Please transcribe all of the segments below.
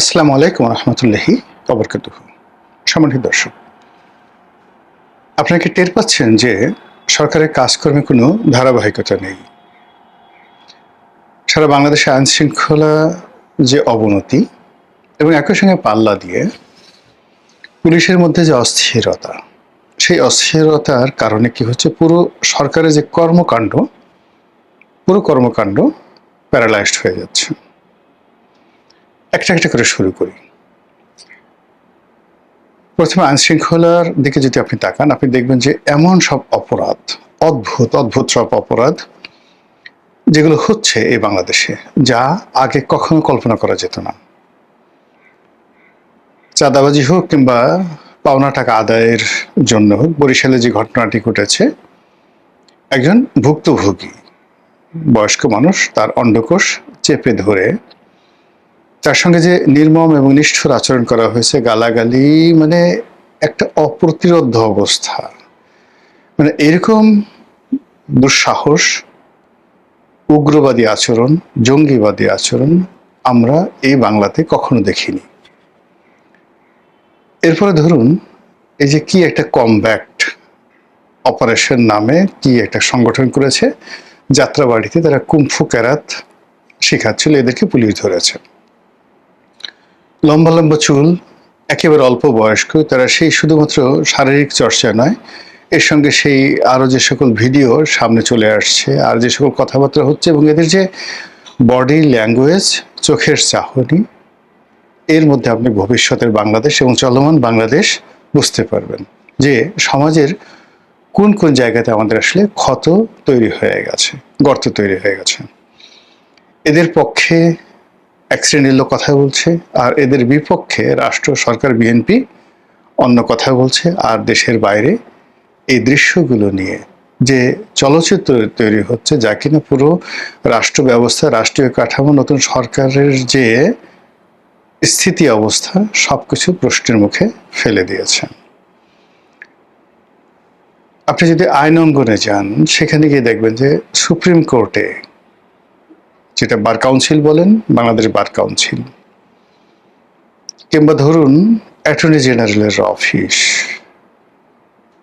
আসসালামু আলাইকুম রহমতুল্লাহি ওবরকাতুহ। সম্মানিত দর্শক, আপনারা কি টের পাচ্ছেন যে সরকারের কাজকর্মে কোনো ধারাবাহিকতা নেই? সারা বাংলাদেশে আইন শৃঙ্খলা যে অবনতি এবং একই সঙ্গে পাল্লা দিয়ে পুলিশের মধ্যে যে অস্থিরতা, সেই অস্থিরতার কারণে কি হচ্ছে, পুরো সরকারের যে পুরো কর্মকাণ্ড প্যারালাইজড হয়ে যাচ্ছে। একটা একটা করে শুরু করি। প্রথমে আইন শৃঙ্খলার দিকে যদি আপনি তাকান, আপনি দেখবেন যে এমন সব অপরাধ, অদ্ভুত অদ্ভুত সব অপরাধ যেগুলো হচ্ছে এই বাংলাদেশে, যা আগে কখনো কল্পনা করা যেত না। চাঁদাবাজি হোক কিংবা পাওনা টাকা আদায়ের জন্য হোক, বরিশালে যে ঘটনাটি ঘটেছে, একজন ভুক্তভোগী বয়স্ক মানুষ তার অন্ডকোষ চেপে ধরে তার সঙ্গে যে নির্মম এবং নিষ্ঠুর আচরণ করা হয়েছে, গালাগালি, মানে একটা অপ্রতিরোধ্য অবস্থা। মানে এরকম দুঃসাহস, উগ্রবাদী আচরণ, জঙ্গিবাদী আচরণ আমরা এই বাংলাতে কখনো দেখিনি। এরপরে ধরুন, এই যে কি একটা কমব্যাক্ট অপারেশন নামে কি একটা সংগঠন করেছে, যাত্রাবাড়িতে তারা কুম্ফু ক্যারাত শেখাচ্ছিল, এদেরকে পুলিশ ধরেছে। লম্বা লম্বা চুল, একেবারে অল্প বয়স্ক, তারা সেই শুধুমাত্র শারীরিক চর্চা নয়, এর সঙ্গে সেই আরও যে সকল ভিডিও সামনে চলে আসছে, আর যে সকল কথাবার্তা হচ্ছে, এবং এদের যে বডি ল্যাঙ্গুয়েজ, চোখের চাহনি, এর মধ্যে আপনি ভবিষ্যতের বাংলাদেশ এবং চলমান বাংলাদেশ বুঝতে পারবেন যে সমাজের কোন কোন জায়গাতে আমাদের আসলে ক্ষত তৈরি হয়ে গেছে, গর্ত তৈরি হয়ে গেছে। এদের পক্ষে এক শ্রেণীর লোক কথা বলছে, আর এদের বিপক্ষে রাষ্ট্র, সরকার, বিএনপি অন্য কথা বলছে। আর দেশের বাইরে এই দৃশ্যগুলো নিয়ে যে চলচ্চিত্র তৈরি হচ্ছে, যা কিনা পুরো রাষ্ট্র ব্যবস্থা, রাষ্ট্রীয় কাঠামো, নতুন সরকারের যে স্থিতি অবস্থা, সবকিছু প্রশ্নের মুখে ফেলে দিয়েছে। আপনি যদি আইন অঙ্গনে যান, সেখানে গিয়ে দেখবেন যে সুপ্রিম কোর্টে, যেটা বার কাউন্সিল বলেন, বাংলাদেশ বার কাউন্সিল, কিংবা ধরুন অ্যাটর্নি জেনারেলের অফিস,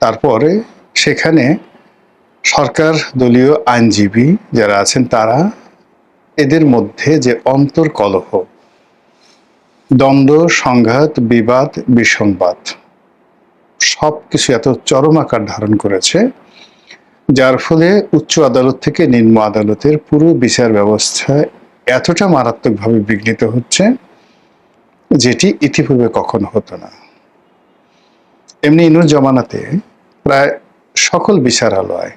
তারপরে সেখানে সরকার দলীয় আইনজীবী যারা আছেন, তারা, এদের মধ্যে যে অন্তর্কলহ, দ্বন্দ্ব, সংঘাত, বিবাদ, বিসংবাদ, সব কিছু এত চরম আকার ধারণ করেছে, যার ফলে উচ্চ আদালত থেকে নিম্ন আদালতের পুরো বিচার ব্যবস্থা এতটা মারাত্মকভাবে বিঘ্নিত হচ্ছে, যেটি ইতিপূর্বে কখনো হতো না। এমনি ইনুর জমানাতে প্রায় সকল বিচারালয়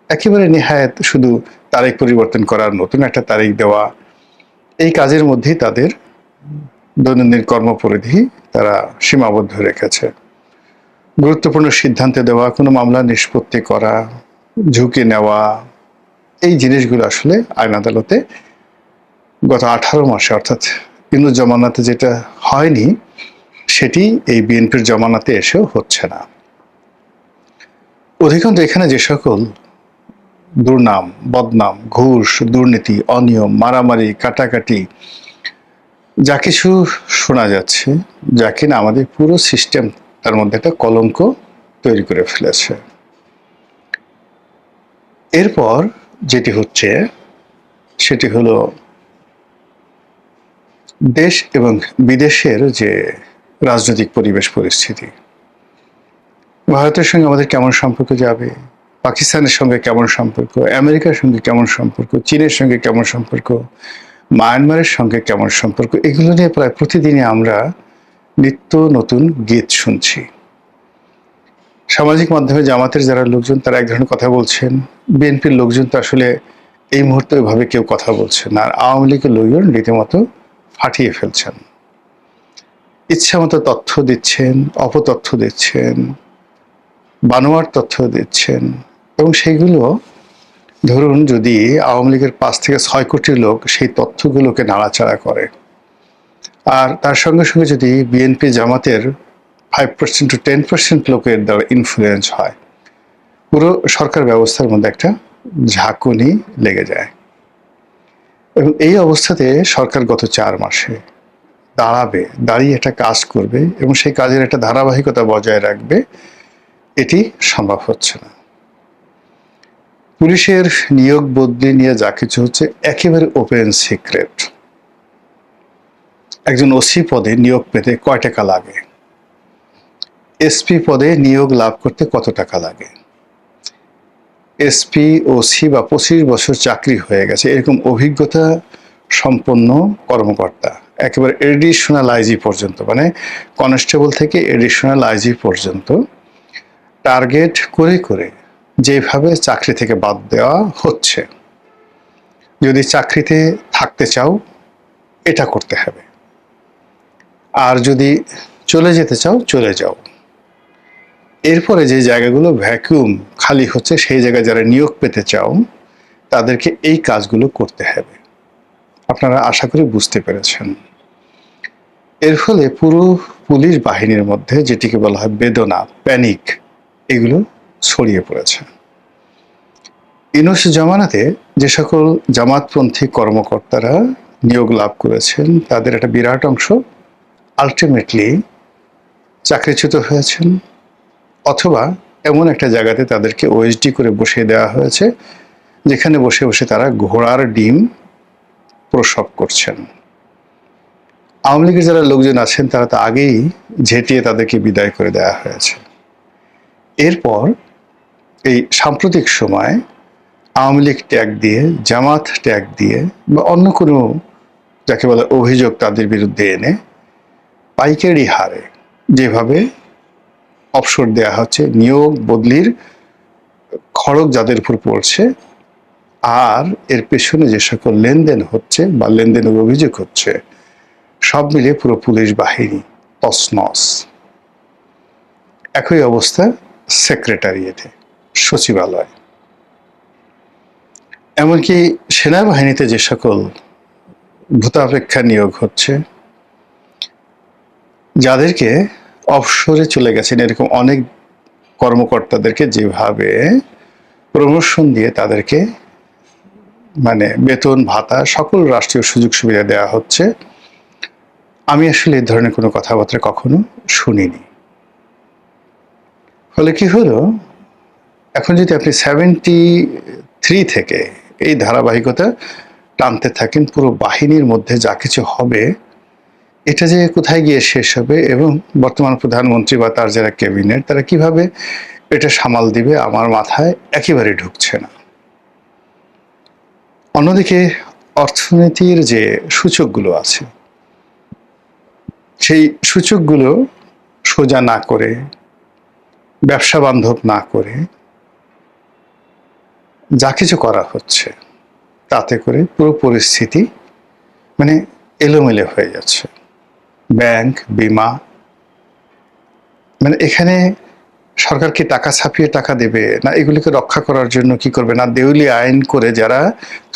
একেবারে নেহায়েত শুধু তারিখ পরিবর্তন করার, নতুন একটা তারিখ দেওয়া, এই কাজের মধ্যেই তাদের দৈনন্দিন কর্মপরিধি তারা সীমাবদ্ধ রেখেছে। গুরুত্বপূর্ণ সিদ্ধান্ত দেওয়া, কোনো মামলা নিষ্পত্তি করা, ঝুঁকি নেওয়া, এই জিনিসগুলো আসলে আইন আদালতে গত 18 মাসে, অর্থাৎ ইনুর জমানাতে যেটা হয়নি, সেটি এই বিএনপির জমানাতে এসেও হচ্ছে না। অধিকাংশ এখানে যে সকল দুর্নাম, বদনাম, ঘুষ, দুর্নীতি, অনিয়ম, মারামারি, কাটাকাটি, যা কিছু শোনা যাচ্ছে, যা কিনা আমাদের পুরো সিস্টেম, তার মধ্যে একটা কলঙ্ক তৈরি করে ফেলেছে। এরপর যেটি হচ্ছে, সেটি হলো দেশ এবং বিদেশের যে রাজনৈতিক পরিবেশ পরিস্থিতি। ভারতের সঙ্গে আমাদের কেমন সম্পর্ক যাবে, পাকিস্তানের সঙ্গে কেমন সম্পর্ক, আমেরিকার সঙ্গে কেমন সম্পর্ক, চীনের সঙ্গে কেমন সম্পর্ক, মায়ানমারের সঙ্গে কেমন সম্পর্ক, এগুলো নিয়ে প্রায় প্রতিদিনই আমরা নিত্য নতুন গীত শুনছি। সামাজিক মাধ্যমে জামাতের যারা লোকজন, তারা এক ধরনের কথা বলছেন, বিএনপির লোকজন তো আসলে এই মুহূর্তে ওইভাবে কেউ কথা বলছেন না, আর আওয়ামী লীগের লোকজন রীতিমতো ফাটিয়ে ফেলছেন, ইচ্ছা মতো তথ্য দিচ্ছেন, অপতথ্য দিচ্ছেন, বানোয়ার তথ্য দিচ্ছেন, এবং সেইগুলো ধরুন যদি আওয়ামী লীগের 5 থেকে 6 কোটি লোক সেই তথ্যগুলোকে নাড়াচাড়া করে, আর তার সঙ্গে সঙ্গে যদি বিএনপি জামাতের 5% to 10% লোকের দ্বারা ইনফ্লুয়েন্স হয়, পুরো সরকার ব্যবস্থার মধ্যে একটা ঝাঁকুনি লেগে যায়। এবং এই অবস্থাতে সরকার গত 4 মাসে দাঁড়াবে, দাঁড়িয়ে একটা কাজ করবে এবং সেই কাজের একটা ধারাবাহিকতা বজায় রাখবে, এটি সম্ভব হচ্ছে না। পুলিশের নিয়োগ বদলি নিয়ে যা কিছু হচ্ছে একেবারে ওপেন সিক্রেট। একজন ওসি পদে নিয়োগ পেতে কয় টাকা লাগে, এসপি পদে নিয়োগ লাভ করতে কত টাকা লাগে, এসপি ওসি বা 25 বছর চাকরি হয়ে গেছে এরকম অভিজ্ঞতা সম্পন্ন কর্মকর্তা, একেবারে এডিশনাল আইজি পর্যন্ত, মানে কনস্টেবল থেকে এডিশনাল আইজি পর্যন্ত টার্গেট করে করে যেভাবে চাকরি থেকে বাদ দেওয়া হচ্ছে, যদি চাকরিতে থাকতে চাও এটা করতে হবে, আর যদি চলে যেতে চাও চলে যাও। এরপরে যে জায়গাগুলো ভ্যাকুয়াম খালি হচ্ছে সেই জায়গায় যারা নিয়োগ পেতে চাও তাদেরকে এই কাজগুলো করতে হবে। আপনারা আশা করি বুঝতে পেরেছেন। এর ফলে পুরো পুলিশ বাহিনীর মধ্যে যেটিকে বলা হয় বেদনা, প্যানিক, এগুলো ছড়িয়ে পড়েছে। ইউনূস জামানাতে যে সকল জামাতপন্থী কর্মকর্তারা নিয়োগ লাভ করেছেন তাদের একটা বিরাট অংশ আলটিমেটলি চাকরিচ্যুত হয়েছেন, অথবা এমন একটা জায়গাতে তাদেরকে ওএসডি করে বসিয়ে দেওয়া হয়েছে যেখানে বসে বসে তারা ঘোড়ার ডিম প্রসব করছেন। আওয়ামী লীগের যারা লোকজন আছেন তারা তো আগেই ঝেঁটিয়ে তাদেরকে বিদায় করে দেওয়া হয়েছে। এরপর এই সাম্প্রতিক সময় আওয়ামী লীগ ট্যাগ দিয়ে, জামাত ট্যাগ দিয়ে বা অন্য কোনো যাকে বলে অভিযোগ তাদের বিরুদ্ধে এনে পাইকারি হারে যেভাবে অবসর দেওয়া হচ্ছে, নিয়োগ বদলির খড়গ যাদের উপর পড়ছে, আর এর পেছনে যে সকল লেনদেন হচ্ছে বা লেনদেনের অভিযোগ হচ্ছে, সব মিলিয়ে পুরো পুলিশ বাহিনী তছনছ। একই অবস্থা সেক্রেটারিয়েটে, সচিবালয়, এমনকি সেনাবাহিনীতে যে সকল ভূতাপেক্ষা নিয়োগ হচ্ছে, যাদেরকে অবসরে চলে গেছেন এরকম অনেক কর্মকর্তাদেরকে যেভাবে প্রমোশন দিয়ে তাদেরকে মানে বেতন ভাতা সকল রাষ্ট্রীয় সুযোগ সুবিধা দেওয়া হচ্ছে, আমি আসলে এই ধরনের কোনো কথাবার্তা কখনো শুনিনি। ফলে কি হলো, এখন যদি আপনি 73 থেকে এই ধারাবাহিকতা টানতে থাকেন, পুরো বাহিনীর মধ্যে যা কিছু হবে এটা যে কোথায় গিয়ে শেষ হবে এবং বর্তমান প্রধানমন্ত্রী বা তার যারা ক্যাবিনেট তারা কিভাবে এটা সামাল দিবে আমার মাথায় একেবারে ঢুকছে না। অন্যদিকে অর্থনীতির যে সূচকগুলো আছে সেই সূচকগুলো সোজা না করে, ব্যবসা বান্ধব না করে যা কিছু করা হচ্ছে তাতে করে পুরো পরিস্থিতি মানে এলোমেলো হয়ে যাচ্ছে। ব্যাংক, বিমা, মানে এখানে সরকার কি টাকা ছাপিয়ে টাকা দেবে, না এগুলিকে রক্ষা করার জন্য কি করবে, না দেউলিয়া আইন করে যারা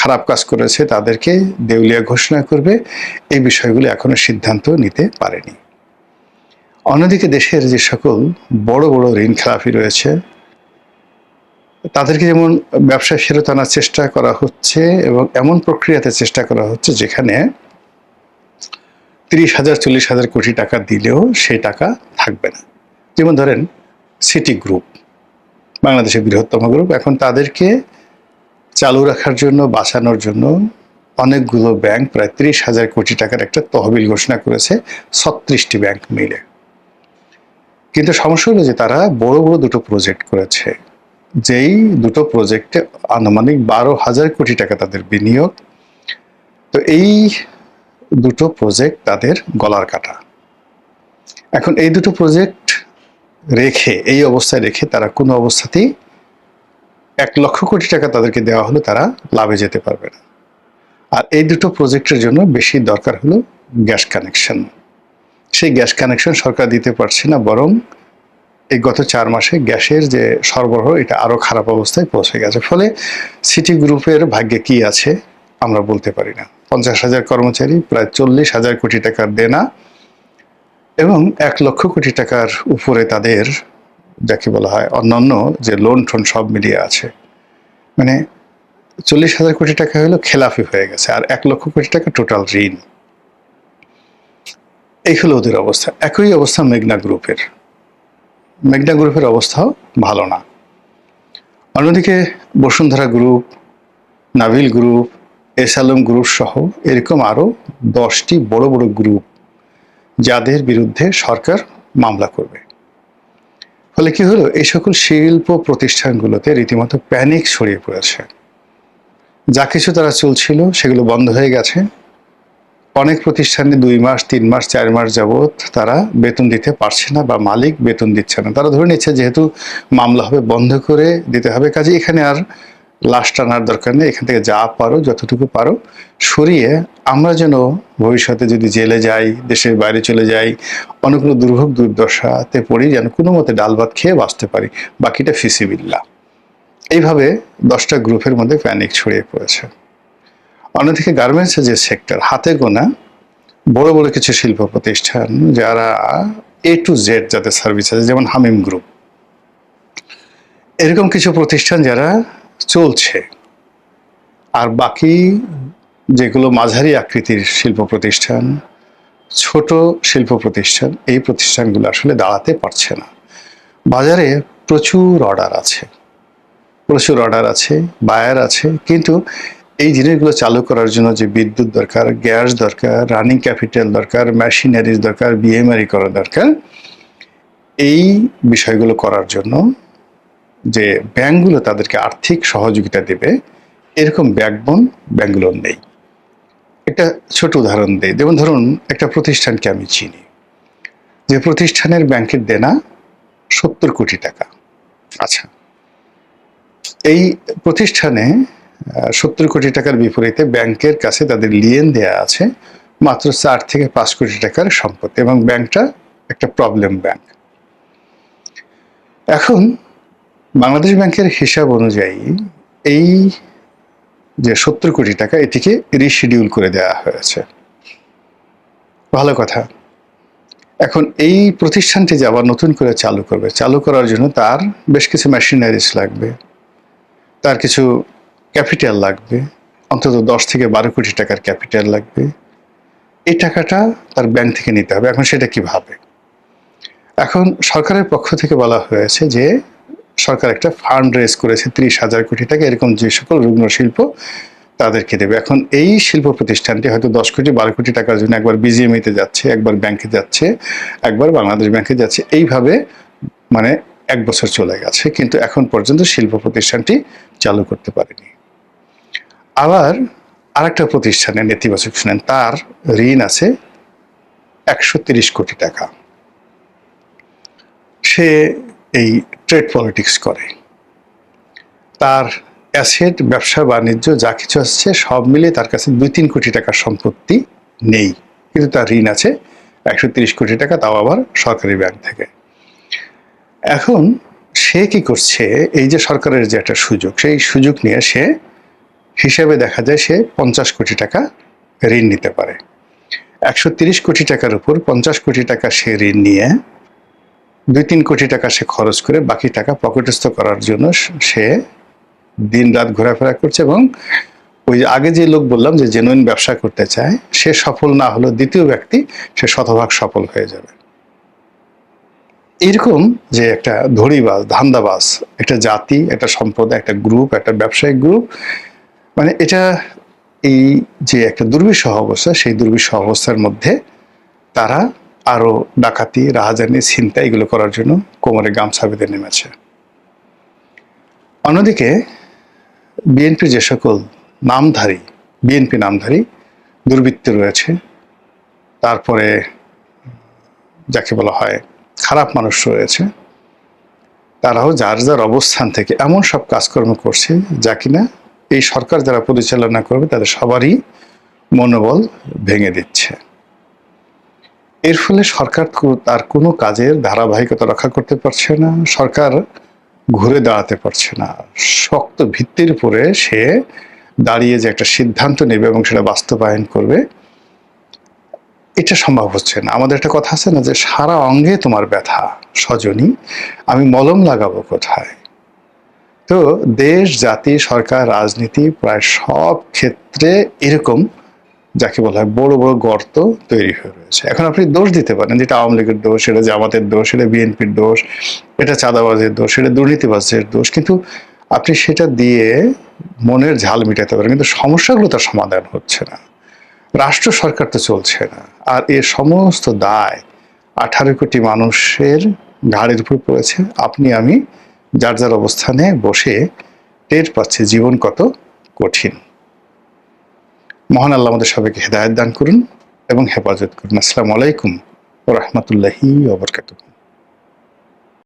খারাপ কাজ করেছে তাদেরকে দেউলিয়া ঘোষণা করবে, এই বিষয়গুলো এখনো সিদ্ধান্ত নিতে পারেনি। অন্যদিকে দেশের যে সকল বড় বড় ঋণ খেলাপি রয়েছে তাদেরকে যেমন ব্যবসায় ফেরত আনার চেষ্টা করা হচ্ছে এবং এমন প্রক্রিয়াতে চেষ্টা করা হচ্ছে যেখানে 30,000 40,000 কোটি টাকা দিলেও সেই টাকা থাকবে না। যেমন ধরেন সিটি গ্রুপ, বাংলাদেশের বৃহত্তম গ্রুপ, এখন তাদেরকে চালু রাখার জন্য, বাঁচানোর জন্য অনেকগুলো ব্যাংক প্রায় 30,000 কোটি টাকার একটা তহবিল ঘোষণা করেছে 36টি ব্যাংক মিলে। কিন্তু সমস্যা হলো যে তারা বড় বড় দুটো প্রজেক্ট করেছে, যেই দুটো প্রজেক্টে আনুমানিক 12,000 কোটি টাকা তাদের বিনিয়োগ। তো এই দুটো প্রজেক্ট তাদের গলার কাটা। এখন এই দুটো প্রজেক্ট রেখে, এই অবস্থায় রেখে তারা কোনো অবস্থাতেই 1 লক্ষ কোটি টাকা তাদেরকে দেওয়া হলো তারা লাভে যেতে পারবে না। আর এই দুটো প্রজেক্টের জন্য বেশি দরকার হলো গ্যাস কানেকশন। সেই গ্যাস কানেকশন সরকার দিতে পারছে না, বরং এই গত 4 মাসে গ্যাসের যে সরবরাহ এটা আরো খারাপ অবস্থায় পৌঁছে গেছে। ফলে সিটি গ্রুপের ভাগ্যে কি আছে আমরা বলতে পারি না। 50,000 কর্মচারী, প্রায় 40,000 কোটি টাকার দেনা এবং 1 লক্ষ কোটি টাকার উপরে তাদের যাকে বলা হয় অন্যান্য যে লোন টোন সব মিলিয়ে আছে, মানে 40,000 কোটি টাকা হলো খেলাফি হয়ে গেছে, আর 1 লক্ষ কোটি টাকা টোটাল ঋণ। এই হলো ওদের অবস্থা। একই অবস্থা মেঘনা গ্রুপের। মেঘনা গ্রুপের অবস্থাও ভালো না। অন্যদিকে Bashundhara group, Neville group, S Alam group সহ এরকম আরো 10টি বড় বড় গ্রুপ যাদের বিরুদ্ধে সরকার মামলা করবে। ফলে কি হলো, এই সকল শিল্প প্রতিষ্ঠানগুলোতে রীতিমতো প্যানিক ছড়িয়ে পড়েছে। যা কিছু তারা চলছিল সেগুলো বন্ধ হয়ে গেছে। অনেক প্রতিষ্ঠানে 2 মাস, 3 মাস, 4 মাস যাবৎ তারা বেতন দিতে পারছে না বা মালিক বেতন দিচ্ছে না। তারা ধরে নিচ্ছে যেহেতু মামলা হবে বন্ধ করে দিতে হবে, কাজে এখানে আর লাশ টানার দরকার নেই, এখান থেকে যা পারো যতটুকু পারো সরিয়ে আমরা যেন ভবিষ্যতে যদি জেলে যাই, দেশের বাইরে চলে যাই, অনেক কোনো দুর্ভোগ দুর্দশাতে পড়ি, যেন কোনো মতে ডাল ভাত খেয়ে বাঁচতে পারি, বাকিটা ফিসিবিল্লাহ। এইভাবে 10টা গ্রুপের মধ্যে প্যানিক ছড়িয়ে পড়েছে। অন্যদিকে গার্মেন্টসের যে সেক্টর, হাতে গোনা বড় বড় কিছু শিল্প প্রতিষ্ঠান যারা A to Z যাদের সার্ভিস আছে, যেমন হামিম গ্রুপ, এরকম কিছু প্রতিষ্ঠান যারা চলছে, আর বাকি যেগুলো মাঝারি আকৃতির শিল্প প্রতিষ্ঠান, ছোট শিল্প প্রতিষ্ঠান, এই প্রতিষ্ঠানগুলো আসলে দাঁড়াতে পারছে না। বাজারে প্রচুর অর্ডার আছে, বায়ার আছে, কিন্তু এই জিনিসগুলো চালু করার জন্য যে বিদ্যুৎ দরকার, গ্যাস দরকার, রানিং ক্যাপিটাল দরকার, মেশিনারিজ দরকার, বিএমআরই করা দরকার, এই বিষয়গুলো করার জন্য যে ব্যাংকগুলো তাদেরকে আর্থিক সহযোগিতা দেবে, এরকম ব্যাকবোন ব্যাংকগুলোর নেই। একটা ছোট উদাহরণ দেই, যেমন ধরুন একটা প্রতিষ্ঠানকে আমি চিনি, যে প্রতিষ্ঠানের ব্যাংকের দেনা 70 কোটি টাকা। আচ্ছা, এই প্রতিষ্ঠানে 70 কোটি টাকার বিপরীতে ব্যাংকের কাছে তাদের লিয়েন দেয়া আছে মাত্র 4 থেকে 5 কোটি টাকার সম্পত্তি, এবং ব্যাংকটা একটা প্রবলেম ব্যাংক। এখন বাংলাদেশ ব্যাংকের হিসাব অনুযায়ী এই যে 70 কোটি টাকা, এটিকে রিশিডিউল করে দেওয়া হয়েছে। ভালো কথা। এখন এই প্রতিষ্ঠানটি যে আবার নতুন করে চালু করবে, চালু করার জন্য তার বেশ কিছু মেশিনারিজ লাগবে, তার কিছু ক্যাপিটাল লাগবে, অন্তত 10 থেকে 12 কোটি টাকার ক্যাপিটাল লাগবে। এই টাকাটা তার ব্যাংক থেকে নিতে হবে। এখন সেটা কিভাবে? এখন সরকারের পক্ষ থেকে বলা হয়েছে যে সরকার একটা ফান্ড রেজ করেছে 30,000 কোটি টাকা, এরকম যে সকল রুগ্ন শিল্প তাদেরকে দেবে। এখন এই শিল্প প্রতিষ্ঠানটি হয়তো 10 কোটি 12 কোটি টাকার জন্য একবার বিজিএমইতে যাচ্ছে, একবার ব্যাংকে যাচ্ছে, একবার বাংলাদেশ ব্যাংকে যাচ্ছে, এইভাবে মানে 1 বছর চলে গেছে, কিন্তু এখন পর্যন্ত শিল্প প্রতিষ্ঠানটি চালু করতে পারেনি। আবার আরেকটা প্রতিষ্ঠানে নেতিবাচক শুনেন, তার ঋণ আছে 130 কোটি টাকা। সে এই ট্রেড পলিটিক্স করে, তার অ্যাসেট, ব্যবসা বাণিজ্য যা কিছু আসছে সব মিলিয়ে তার কাছে 2-3 কোটি টাকার সম্পত্তি নেই, কিন্তু তার ঋণ আছে 130 কোটি টাকা, তাও আবার সরকারি ব্যাংক থেকে। এখন সে কি করছে, এই যে সরকারের যে একটা সুযোগ, সেই সুযোগ নিয়ে সে হিসাবে দেখা যায় সে 50 কোটি টাকা ঋণ নিতে পারে। 130 কোটি টাকার উপর 50 কোটি টাকা সে ঋণ নিয়ে 2-3 কোটি টাকা সে খরচ করে বাকি টাকা পকেটস্থ করার জন্য সে দিন রাত ঘোরাফেরা করছে, এবং ওই আগে যে লোক বললাম যে জেনুইন ব্যবসা করতে চায়, সে সফল না হলো দ্বিতীয় ব্যক্তি সে শতভাগ সফল হয়ে যাবে। এরকম যে একটা ধড়িবাজ, ধান্দাবাজ একটা জাতি, একটা সম্প্রদায়, একটা গ্রুপ, একটা ব্যবসায়িক গ্রুপ, মানে এটা এই যে একটা দুর্বিষহ অবস্থা, সেই দুর্বিষহ অবস্থার মধ্যে তারা আরো ডাকাতি, রাহাজানি, ছিনতাই এগুলো করার জন্য কোমরে গামছা বেঁধে নেমেছে। অন্যদিকে বিএনপির যে সকল বিএনপি নামধারী দুর্বৃত্ত রয়েছে, তারপরে যাকে বলা হয় খারাপ মানুষ রয়েছে, তারাও যার যার অবস্থান থেকে এমন সব কাজকর্ম করছে যা কিনা এই সরকার যারা পরিচালনা করবে তাদের সবারই মনোবল ভেঙে দিচ্ছে। এর ফলে সরকার তার কোনো কাজের ধারাবাহিকতা রক্ষা করতে পারছে না, সরকার ঘুরে দাঁড়াতে পারছে না। শক্ত ভিত্তির উপরে সে দাঁড়িয়ে যে একটা সিদ্ধান্ত নেবে এবং সেটা বাস্তবায়ন করবে, এটা সম্ভব হচ্ছে না। আমাদের একটা কথা আছে না যে সারা অঙ্গে তোমার ব্যথা সজনী, আমি মলম লাগাবো কোথায়? তো দেশ, জাতি, সরকার, রাজনীতি প্রায় সব ক্ষেত্রে এরকম যাকে বলা হয় বড় বড় গর্ত তৈরি হয়ে রয়েছে। এখন আপনি দোষ দিতে পারেন, যেটা আওয়ামী লীগের দোষ, এটা জামাতের দোষ, এটা বিএনপির দোষ, এটা চাঁদাবাজের দোষ, এটা দুর্নীতিবাজের দোষ, কিন্তু আপনি সেটা দিয়ে মনের ঝাল মিটাতে পারেন, কিন্তু সমস্যাগুলো তার সমাধান হচ্ছে না। রাষ্ট্র সরকার তো চলছে না, আর এর সমস্ত দায় 18 কোটি মানুষের ঘাড়ের উপর পড়েছে। আপনি আমি যার যার অবস্থানে বসে টের পাচ্ছি জীবন কত কঠিন। মহান আল্লাহ আমাদের সবাইকে হেদায়েত দান করুন এবং হেফাজত করুন। আসসালামু আলাইকুম ওয়া রাহমাতুল্লাহি ওয়া বারাকাতুহু।